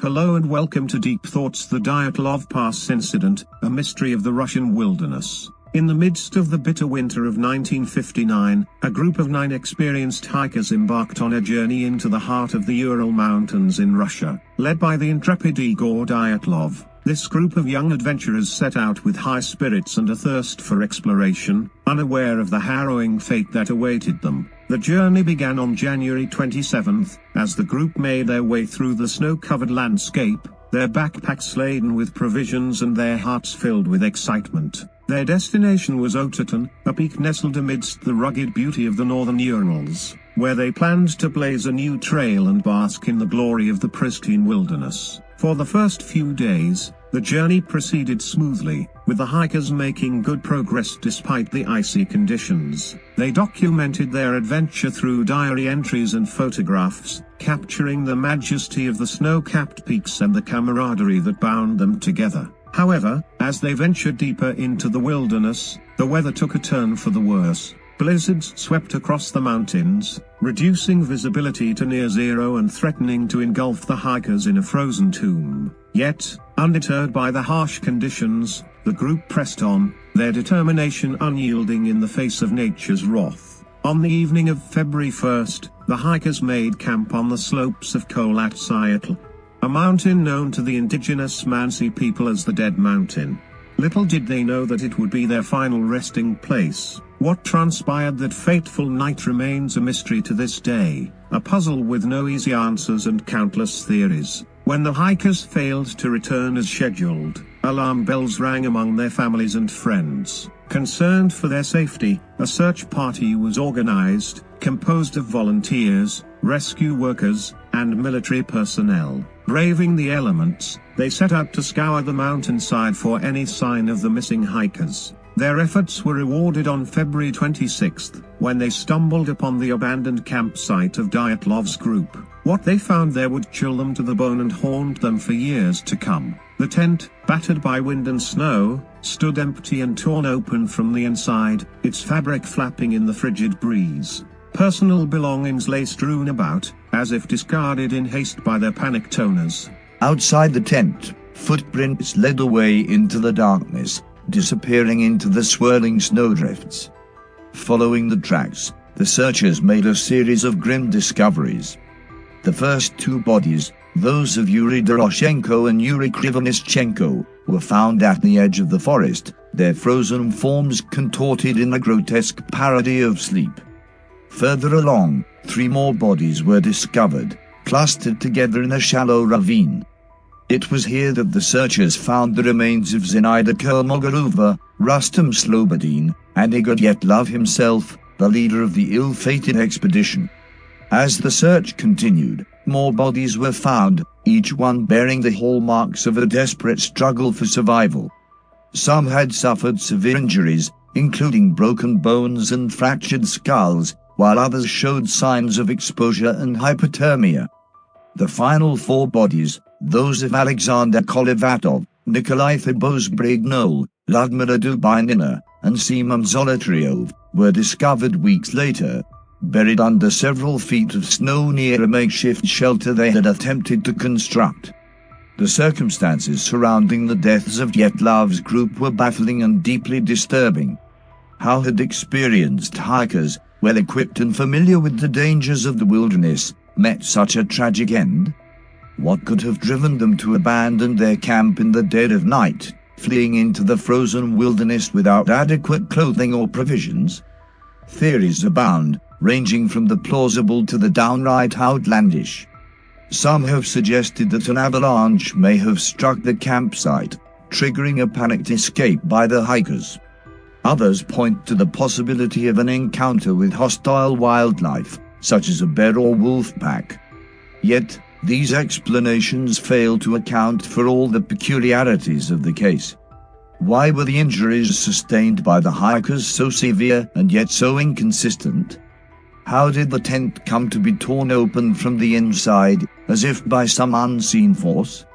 Hello and welcome to Deep Thoughts, the Dyatlov Pass Incident, a mystery of the Russian wilderness. In the midst of the bitter winter of 1959, a group of 9 experienced hikers embarked on a journey into the heart of the Ural Mountains in Russia. Led by the intrepid Igor Dyatlov, this group of young adventurers set out with high spirits and a thirst for exploration, unaware of the harrowing fate that awaited them. The journey began on January 27th, as the group made their way through the snow-covered landscape, their backpacks laden with provisions and their hearts filled with excitement. Their destination was Oteton, a peak nestled amidst the rugged beauty of the northern Urals, where they planned to blaze a new trail and bask in the glory of the pristine wilderness. For the first few days, the journey proceeded smoothly, with the hikers making good progress despite the icy conditions. They documented their adventure through diary entries and photographs, capturing the majesty of the snow-capped peaks and the camaraderie that bound them together. However, as they ventured deeper into the wilderness, the weather took a turn for the worse. Blizzards swept across the mountains, reducing visibility to near zero and threatening to engulf the hikers in a frozen tomb. Yet, undeterred by the harsh conditions, the group pressed on, their determination unyielding in the face of nature's wrath. On the evening of February 1st, the hikers made camp on the slopes of Kolat-Syatl, a mountain known to the indigenous Mansi people as the Dead Mountain. Little did they know that it would be their final resting place. What transpired that fateful night remains a mystery to this day, a puzzle with no easy answers and countless theories. When the hikers failed to return as scheduled, alarm bells rang among their families and friends. Concerned for their safety, a search party was organized, composed of volunteers, rescue workers, and military personnel. Braving the elements, they set out to scour the mountainside for any sign of the missing hikers. Their efforts were rewarded on February 26th, when they stumbled upon the abandoned campsite of Dyatlov's group. What they found there would chill them to the bone and haunt them for years to come. The tent, battered by wind and snow, stood empty and torn open from the inside, its fabric flapping in the frigid breeze. Personal belongings lay strewn about, as if discarded in haste by their panicked owners. Outside the tent, footprints led away into the darkness, disappearing into the swirling snowdrifts. Following the tracks, the searchers made a series of grim discoveries. The first 2 bodies, those of Yuri Doroshenko and Yuri Krivonischenko, were found at the edge of the forest, their frozen forms contorted in a grotesque parody of sleep. Further along, 3 more bodies were discovered, clustered together in a shallow ravine. It was here that the searchers found the remains of Zinaida Kolmogorova, Rustam Slobodin, and Igor Dyatlov himself, the leader of the ill-fated expedition. As the search continued, more bodies were found, each one bearing the hallmarks of a desperate struggle for survival. Some had suffered severe injuries, including broken bones and fractured skulls, while others showed signs of exposure and hypothermia. The final 4 bodies, those of Alexander Kolivatov, Nikolai Thibozbregnol, Ludmila Dubinina, and Semyon Zolotaryov, were discovered weeks later, buried under several feet of snow near a makeshift shelter they had attempted to construct. The circumstances surrounding the deaths of Dyatlov's group were baffling and deeply disturbing. How had experienced hikers, well equipped and familiar with the dangers of the wilderness, met such a tragic end? What could have driven them to abandon their camp in the dead of night, fleeing into the frozen wilderness without adequate clothing or provisions? Theories abound, ranging from the plausible to the downright outlandish. Some have suggested that an avalanche may have struck the campsite, triggering a panicked escape by the hikers. Others point to the possibility of an encounter with hostile wildlife, such as a bear or wolf pack. Yet, these explanations fail to account for all the peculiarities of the case. Why were the injuries sustained by the hikers so severe and yet so inconsistent? How did the tent come to be torn open from the inside, as if by some unseen force?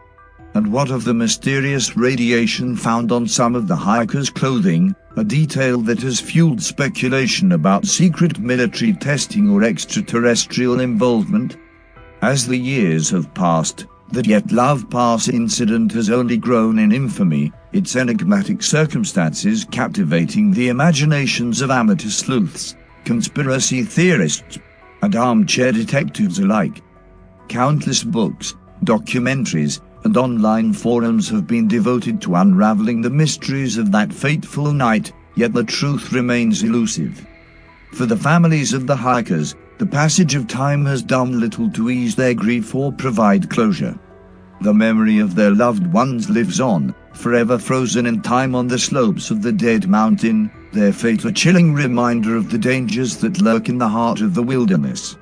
And what of the mysterious radiation found on some of the hikers' clothing, a detail that has fueled speculation about secret military testing or extraterrestrial involvement? As the years have passed, The Dyatlov Pass incident has only grown in infamy, its enigmatic circumstances captivating the imaginations of amateur sleuths, conspiracy theorists, and armchair detectives alike. Countless books, documentaries, and online forums have been devoted to unraveling the mysteries of that fateful night, yet the truth remains elusive. For the families of the hikers, the passage of time has done little to ease their grief or provide closure. The memory of their loved ones lives on, forever frozen in time on the slopes of the Dead Mountain, their fate a chilling reminder of the dangers that lurk in the heart of the wilderness.